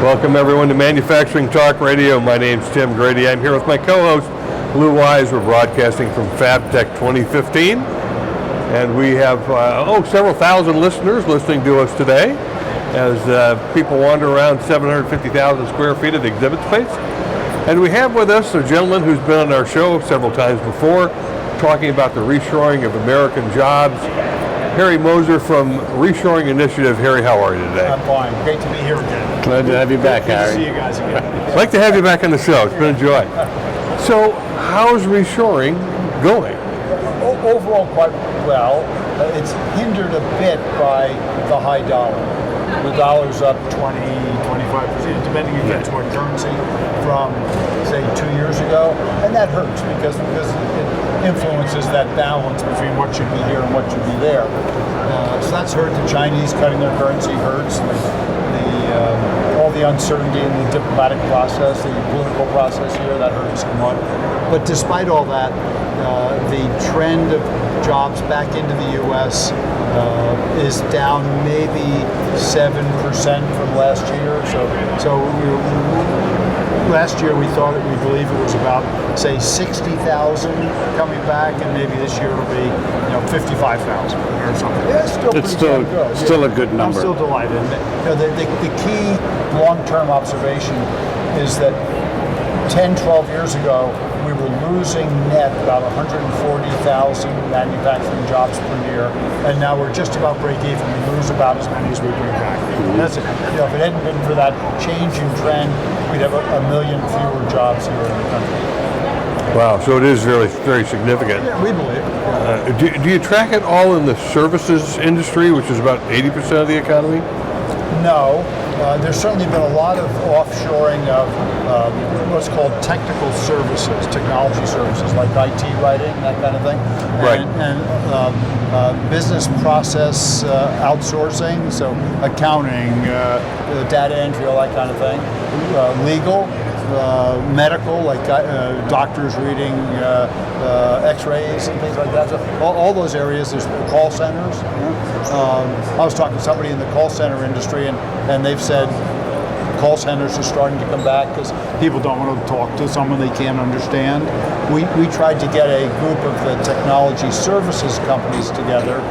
Welcome everyone to Manufacturing Talk Radio. My name's Tim Grady. I'm here with my co-host, Lou Wise. We're broadcasting from FABTECH 2015. And we have, several thousand listeners listening to us today as people wander around 750,000 square feet of exhibit space. And we have with us a gentleman who's been on our show several times before, talking about the reshoring of American jobs. Harry Moser from Reshoring Initiative. Harry, how are you today? I'm fine. Great to be here again. Glad to have you back, Harry. Good to see you guys again. I'd like to have you back on the show. It's been a joy. So, how's reshoring going? Overall, quite well. It's hindered a bit by the high dollar. The dollar's up 20, 25%, depending against what currency, from, say, 2 years ago. And that hurts because it influences that balance between what should be here and what should be there. So that's hurt. The Chinese cutting their currency hurts. All the uncertainty in the diplomatic process, the political process here, that hurts somewhat. But despite all that, the trend of jobs back into the U.S. Is down maybe 7% from last year. So last year we believe it was about, say, 60,000 coming back, and maybe this year it'll be 55,000 or something. Yeah, it's still a good number. I'm still delighted. The key long-term observation is that 10, 12 years ago, we were losing net about 140,000 manufacturing jobs per year, and now we're just about break even. We lose about as many as we bring back. That's it. If it hadn't been for that change in trend, we'd have a million fewer jobs here in the country. Wow, so it is very, very significant. Yeah, we believe. Do you track it all in the services industry, which is about 80% of the economy? No. There's certainly been a lot of offshoring of what's called technical services, technology services, like IT writing, that kind of thing. Right. And business process outsourcing, so accounting, data entry, all that kind of thing. Legal, medical, like doctors reading x-rays and things like that. So all those areas. There's call centers. I was talking to somebody in the call center industry, and they've said call centers are starting to come back because people don't want to talk to someone they can't understand. We tried to get a group of the technology services companies together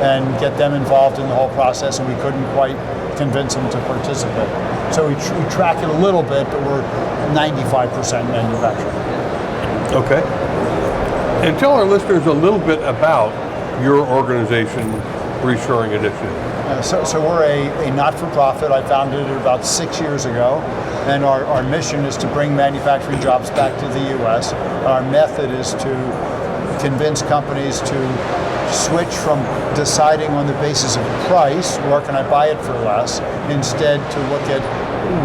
and get them involved in the whole process, and we couldn't quite convince them to participate. So we track it a little bit, but we're 95% manufacturing. Okay. And tell our listeners a little bit about your organization, Reshoring Initiative. So we're a not-for-profit. I founded it about 6 years ago, and our mission is to bring manufacturing jobs back to the U.S. Our method is to convince companies to switch from deciding on the basis of price, where can I buy it for less, instead to look at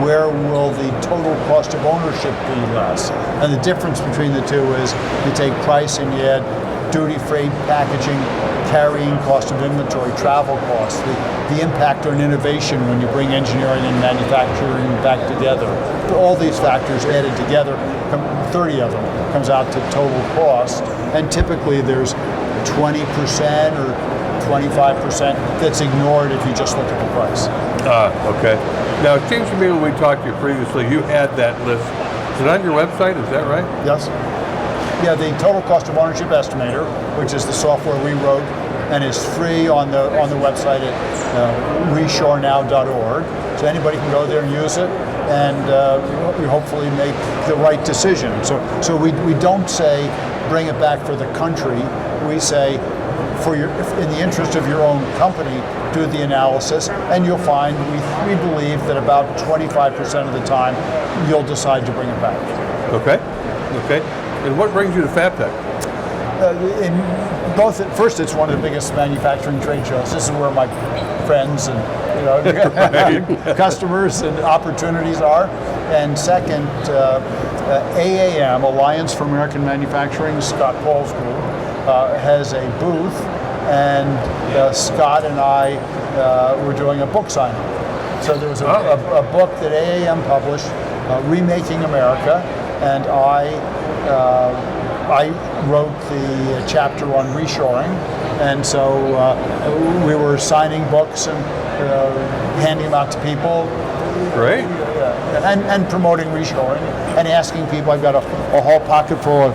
where will the total cost of ownership be less. And the difference between the two is you take price and you add duty, freight, packaging, carrying cost of inventory, travel costs, the impact on innovation when you bring engineering and manufacturing back together. All these factors added together, 30 of them, comes out to total cost. And typically there's 20% or 25% that's ignored if you just look at the price. Okay. Now, it seems to me when we talked to you previously, you had that list. Is it on your website? Is that right? Yes. Yeah, the total cost of ownership estimator, which is the software we wrote, and is free on the website at reshorenow.org. So anybody can go there and use it, and we hopefully make the right decision. So we don't say bring it back for the country. We say in the interest of your own company, do the analysis, and you'll find we believe that about 25% of the time you'll decide to bring it back. Okay. And what brings you to FABTECH? First, it's one of the biggest manufacturing trade shows. This is where my friends and customers and opportunities are. And second, AAM, Alliance for American Manufacturing, Scott Paul's group, has a booth, and Scott and I were doing a book signing. So there was a book that AAM published, Remaking America, and I wrote the chapter on reshoring, and so we were signing books and handing them out to people. Great. and promoting reshoring and asking people. I've got a whole pocket full of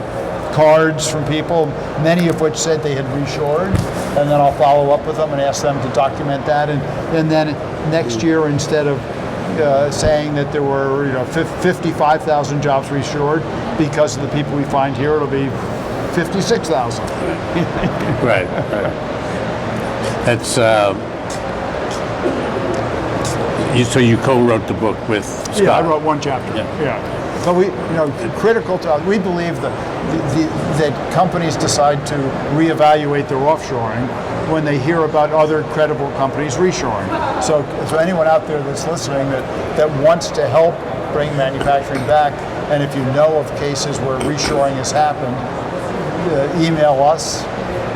cards from people, many of which said they had reshored, and then I'll follow up with them and ask them to document that. And then next year, instead of saying that there were 55,000 jobs reshored because of the people we find here, it'll be 56,000. Right. That's so you co-wrote the book with Scott. Yeah, I wrote one chapter. Yeah. But we, critical to we believe that companies decide to reevaluate their offshoring when they hear about other credible companies reshoring. So anyone out there that's listening that wants to help bring manufacturing back, and if you know of cases where reshoring has happened, email us.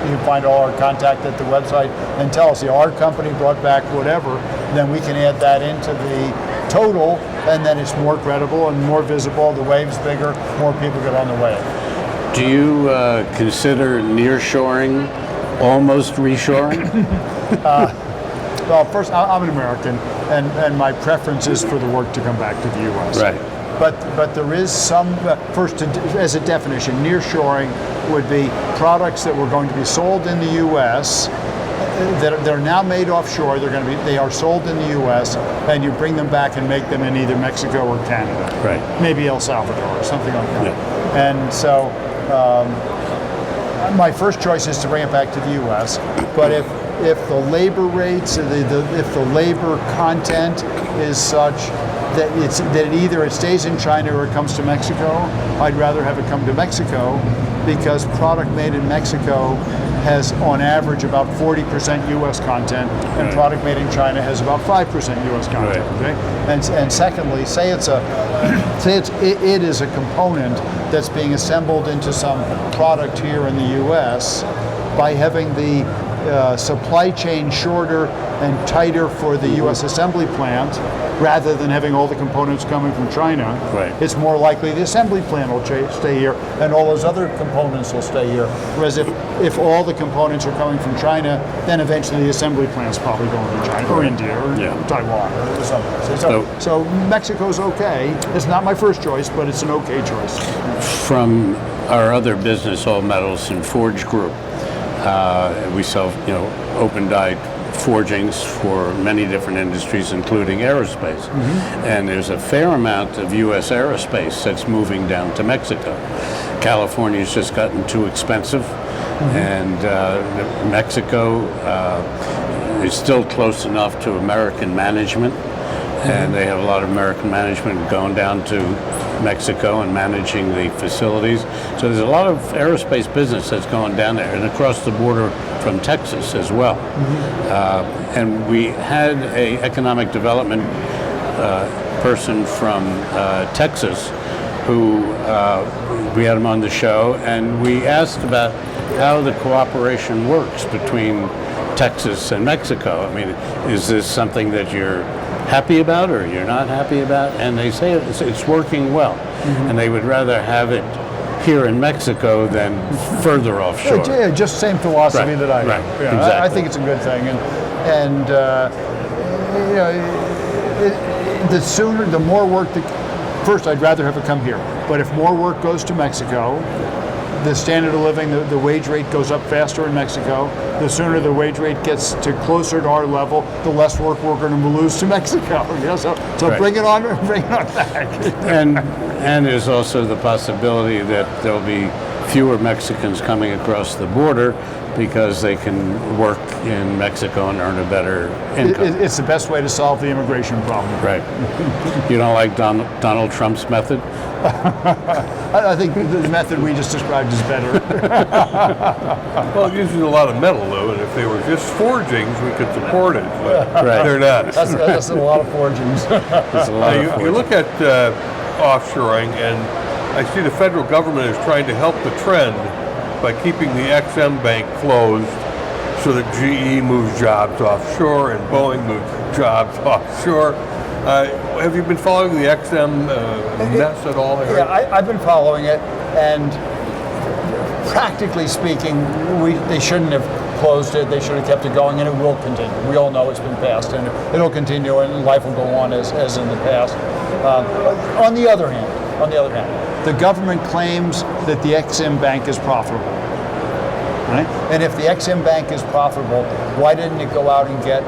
You can find all our contact at the website and tell us, our company brought back whatever, then we can add that into the total, and then it's more credible and more visible, the wave's bigger, more people get on the wave. Do you consider nearshoring almost reshoring? Well, first, I'm an American, and my preference is for the work to come back to the U.S. Right. But there is some, first, as a definition, nearshoring would be products that were going to be sold in the U.S. that are now made offshore. They are sold in the U.S. and you bring them back and make them in either Mexico or Canada. Right. Maybe El Salvador or something like that. Yeah. And so my first choice is to bring it back to the U.S. But if the labor rates, if the labor content is such that either it stays in China or it comes to Mexico, I'd rather have it come to Mexico, because product made in Mexico has on average about 40% U.S. content, and Right. product made in China has about 5% U.S. content. Right. Okay, and secondly, say it is a component that's being assembled into some product here in the U.S. by having the supply chain shorter and tighter for the U.S. assembly plant, rather than having all the components coming from China. Right. It's more likely the assembly plant will stay here, and all those other components will stay here. Whereas if all the components are coming from China, then eventually the assembly plant's probably going to China or India or Taiwan or something. So Mexico's okay. It's not my first choice, but it's an okay choice. From our other business, All Metals and Forge Group, we sell open die forgings for many different industries, including aerospace. Mm-hmm. And there's a fair amount of U.S. aerospace that's moving down to Mexico. California's just gotten too expensive, and Mexico is still close enough to American management, and they have a lot of American management going down to Mexico and managing the facilities. So there's a lot of aerospace business that's going down there, and across the border from Texas as well. Mm-hmm. And we had a economic development person from Texas who we had him on the show, and we asked about how the cooperation works between Texas and Mexico. I mean, is this something that you're happy about or you're not happy about? And they say it's working well, and they would rather have it here in Mexico than further offshore. Yeah, just same philosophy that I have. Right. Yeah, Exactly. I think it's a good thing, and the sooner, the more work. First, I'd rather have it come here. But if more work goes to Mexico, the standard of living, the wage rate goes up faster in Mexico. The sooner the wage rate gets to closer to our level, the less work we're going to lose to Mexico. Yeah, so Right. bring it on back. And there's also the possibility that there'll be fewer Mexicans coming across the border because they can work in Mexico and earn a better income. It's the best way to solve the immigration problem. Right. You don't like Donald Trump's method? I think the method we just described is better. Well, it uses a lot of metal, though, and if they were just forgings, we could support it, but Right. they're not. That's a lot of forgings. There's a lot of You forging. look at offshoring, and I see the federal government is trying to help the trend by keeping the XM bank closed so that GE moves jobs offshore and Boeing moves jobs offshore. Have you been following the XM mess at all? Yeah, I've been following it, and practically speaking, they shouldn't have closed it. They should have kept it going, and it will continue. We all know it's been passed, and it'll continue, and life will go on as in the past. On the other hand, the government claims that the Ex-Im Bank is profitable. Right? And if the Ex-Im Bank is profitable, why didn't it go out and get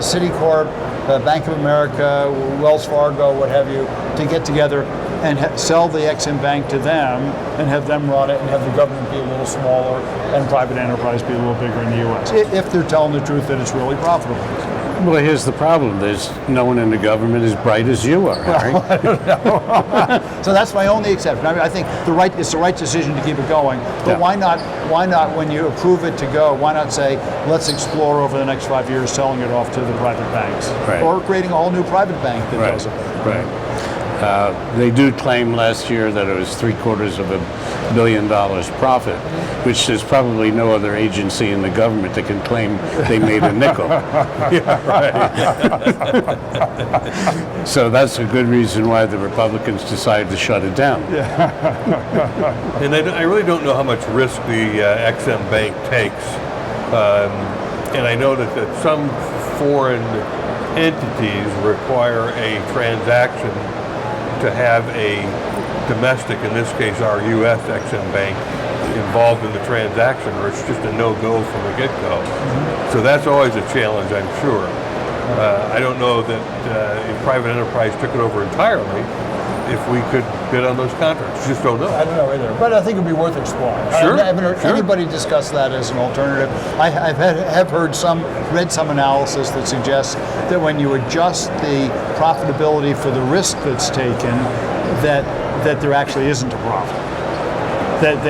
Citicorp, Bank of America, Wells Fargo, what have you, to get together and sell the Ex-Im Bank to them and have them run it and have the government be a little smaller and private enterprise be a little bigger in the U.S. If they're telling the truth that it's really profitable. Well, here's the problem. There's no one in the government as bright as you are, Harry. So that's my only exception. I mean, I think it's the right decision to keep it going. But Yeah. why not, when you approve it to go, why not say, let's explore over the next 5 years selling it off to the private banks? Right. Or creating a whole new private bank that does it. Right. They do claim last year that it was $750 million profit, which there's probably no other agency in the government that can claim they made a nickel. So that's a good reason why the Republicans decided to shut it down. And I really don't know how much risk the Ex-Im Bank takes. And I know that some foreign entities require a transaction to have a domestic, in this case our U.S. Ex-Im Bank, involved in the transaction, or it's just a no-go from the get-go. So that's always a challenge, I'm sure. I don't know that if private enterprise took it over entirely, if we could bid on those contracts. Just don't know. I don't know either, but I think it would be worth exploring. Sure, I haven't heard sure. anybody discuss that as an alternative. I've read some analysis that suggests that when you adjust the profitability for the risk that's taken, that there actually isn't a profit. That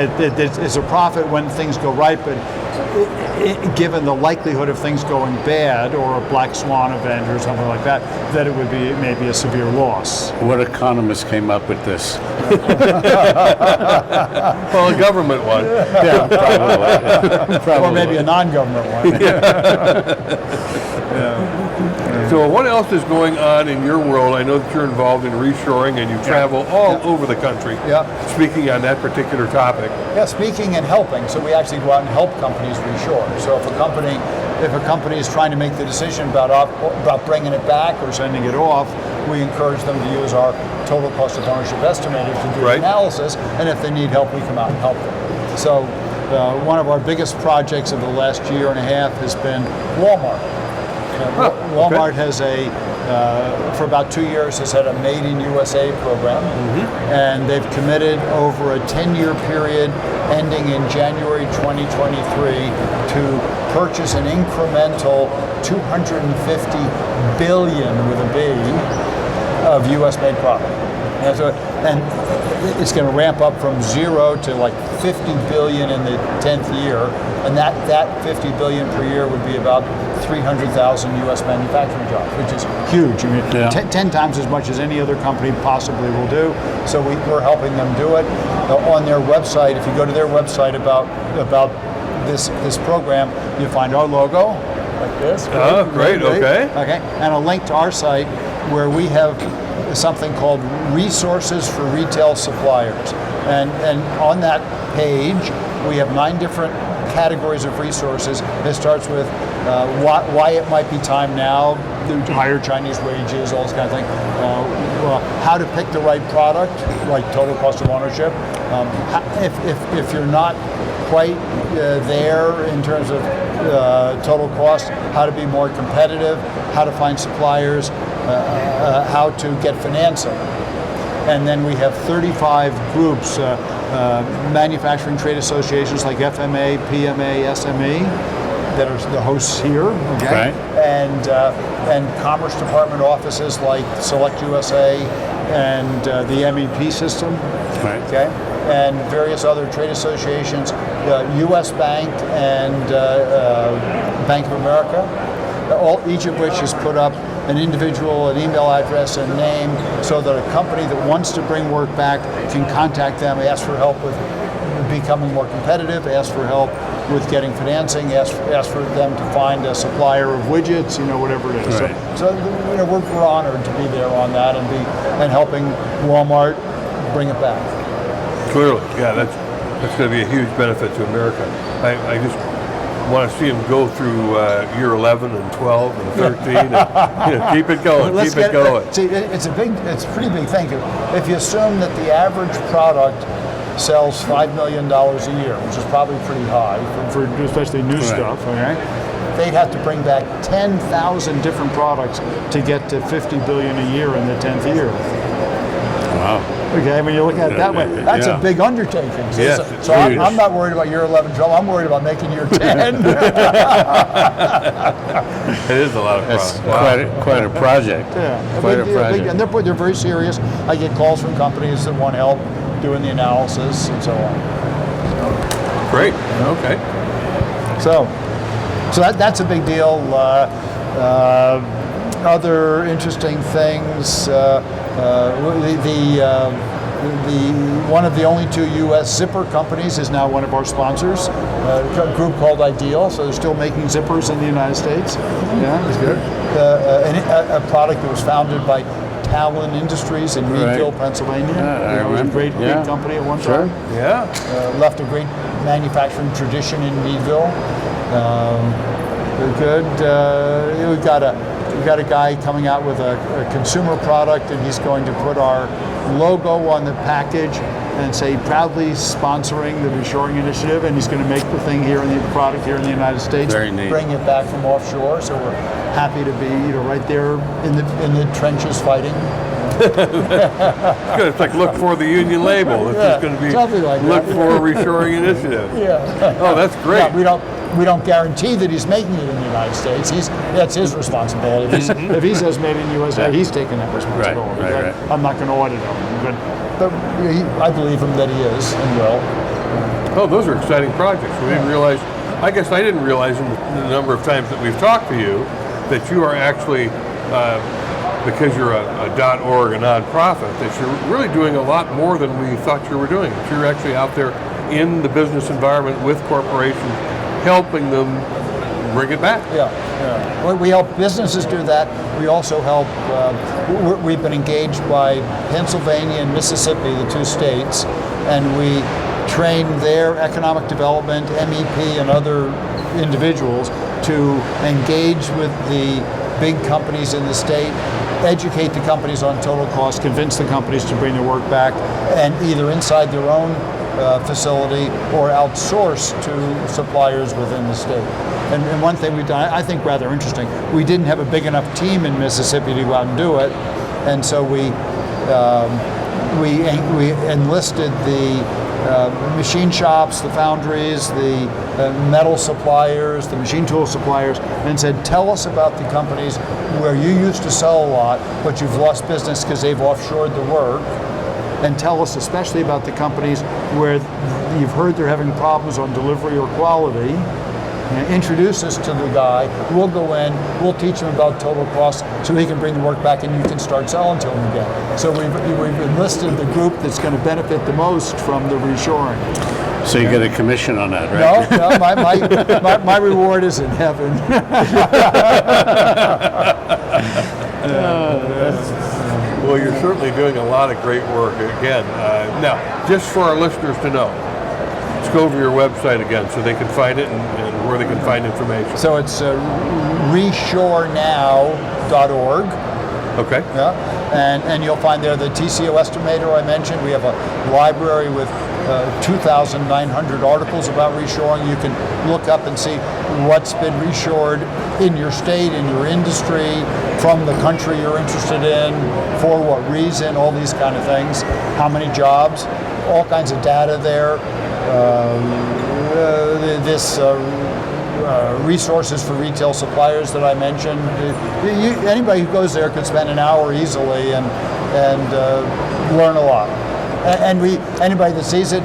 it's a profit when things go right, but given the likelihood of things going bad or a black swan event or something like that, that it would be maybe a severe loss. What economist came up with this? Well, a government one. Yeah, probably. Or maybe a non-government one. So what else is going on in your world? I know that you're involved in reshoring and you travel all over the country. Yeah. Speaking on that particular topic. Yeah, speaking and helping. So we actually go out and help companies reshore. So if a company is trying to make the decision about bringing it back or sending it off, we encourage them to use our total cost of ownership estimator to do Right. analysis. And if they need help, we come out and help them. So one of our biggest projects of the last year and a half has been Walmart. Walmart has for about 2 years, has had a Made in USA program, and they've committed over a 10-year period ending in January 2023 to purchase an incremental $250 billion with a B of US-made product. And it's going to ramp up from 0 to like 50 billion in the 10th year, and that 50 billion per year would be about 300,000 U.S. manufacturing jobs, which is huge. I mean, 10 times as much as any other company possibly will do. So we're helping them do it. On their website, if you go to their website about this program, you find our logo, like this. Oh, great, okay. Okay, and a link to our site where we have something called Resources for Retail Suppliers. And on that page, we have 9 different categories of resources. It starts with why it might be time now, higher Chinese wages, all this kind of thing. How to pick the right product, like total cost of ownership. If you're not quite there in terms of total cost, how to be more competitive, how to find suppliers, how to get financing. And then we have 35 groups, manufacturing trade associations like FMA, PMA, SME, that are the hosts here, okay? Right. And Commerce Department offices like Select USA and the MEP system, Right. okay? And various other trade associations, U.S. Bank and Bank of America, each of which has put up an individual, an email address, and name, so that a company that wants to bring work back can contact them, ask for help with becoming more competitive, ask for help with getting financing, ask for them to find a supplier of widgets, whatever it is. Right. So we're honored to be there on that and helping Walmart bring it back. Clearly, yeah, that's going to be a huge benefit to America. I just want to see them go through year 11 and 12 and 13 and keep it going, Let's keep it going. See, it's a pretty big thing. If you assume that the average product sells $5 million a year, which is probably pretty high for especially new stuff, okay? They'd have to bring back 10,000 different products to get to 50 billion a year in the 10th year. Wow. Okay, when you look at it that way, that's a big undertaking. Yes, So I'm not worried about year 11 trouble. I'm worried about making year 10. It is a lot of That's fun. quite a project. Yeah, Quite a project. and they're very serious. I get calls from companies that want help doing the analysis and so on. Great. Okay. So that's a big deal. Other interesting things. One of the only 2 U.S. zipper companies is now one of our sponsors. A group called Ideal. So they're still making zippers in the United States. Yeah, that's good. A product that was founded by Talon Industries in Meadville, Pennsylvania. Yeah, it was a great company at one time. Yeah. Left a great manufacturing tradition in Meadville. They're good. We've got a guy coming out with a consumer product, and he's going to put our logo on the package and say proudly sponsoring the Reshoring initiative, and he's going to make the thing here in the product here in the United States. Very neat. Bring it back from offshore. So we're happy to be right there in the trenches fighting. Good. It's like look for the union label. This is going to be something like look that. for a Reshoring initiative. Yeah. Oh, that's great. Yeah, we don't guarantee that he's making it in the United States. That's his responsibility. If he says made in USA, he's taking that responsibility. Right. I'm not going to audit him, but I believe him that he is and will. Oh, those are exciting projects. We didn't realize. I guess I didn't realize in the number of times that we've talked to you that you are actually. Because you're a .org, a nonprofit, that you're really doing a lot more than we thought you were doing. That you're actually out there in the business environment with corporations, helping them bring it back. Yeah. We help businesses do that. We also help. We've been engaged by Pennsylvania and Mississippi, the 2 states, and we train their economic development, MEP, and other individuals to engage with the big companies in the state, educate the companies on total cost, convince the companies to bring their work back, and either inside their own facility or outsource to suppliers within the state. And one thing we've done, I think rather interesting, we didn't have a big enough team in Mississippi to go out and do it, and so we enlisted the machine shops, the foundries, the metal suppliers, the machine tool suppliers, and said, tell us about the companies where you used to sell a lot, but you've lost business because they've offshored the work. And tell us especially about the companies where you've heard they're having problems on delivery or quality. Introduce us to the guy. We'll go in, we'll teach him about total cost so he can bring the work back and you can start selling to him again. So we've enlisted the group that's going to benefit the most from the reshoring. So you get a commission on that, right? No, my reward is in heaven. Well, you're certainly doing a lot of great work. Again, now, just for our listeners to know, let's go over your website again so they can find it and where they can find information. So it's reshorenow.org. Okay. Yeah, and you'll find there the TCO estimator I mentioned. We have a library with 2,900 articles about reshoring. You can look up and see what's been reshored in your state, in your industry, from the country you're interested in, for what reason, all these kind of things. How many jobs, all kinds of data there. Resources for retail suppliers that I mentioned. Anybody who goes there could spend an hour easily and learn a lot. And anybody that sees it,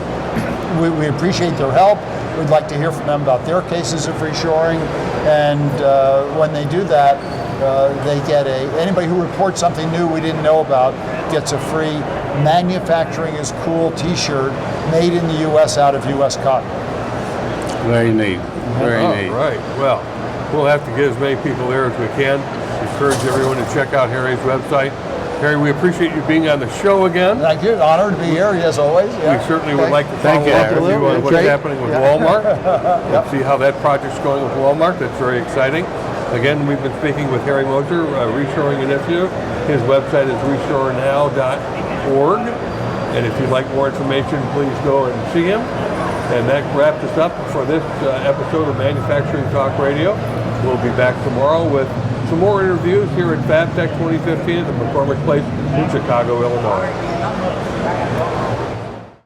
we appreciate their help. We'd like to hear from them about their cases of reshoring. And when they do that, they get anybody who reports something new we didn't know about gets a free Manufacturing is Cool t-shirt made in the U.S. out of U.S. cotton. Very neat. Very neat. Right. Well, we'll have to get as many people there as we can. Encourage everyone to check out Harry's website. Harry, we appreciate you being on the show again. Thank you. Honored to be here, as always. We certainly would like to follow Thank you, up with Harry. you on what's Great. happening with Walmart and see how that project's going with Walmart. That's very exciting. Again, we've been speaking with Harry Moser, Reshoring Initiative. His website is reshorenow.org. And if you'd like more information, please go and see him. And that wraps us up for this episode of Manufacturing Talk Radio. We'll be back tomorrow with some more interviews here at FABTECH 2015 at the McCormick Place in Chicago, Illinois.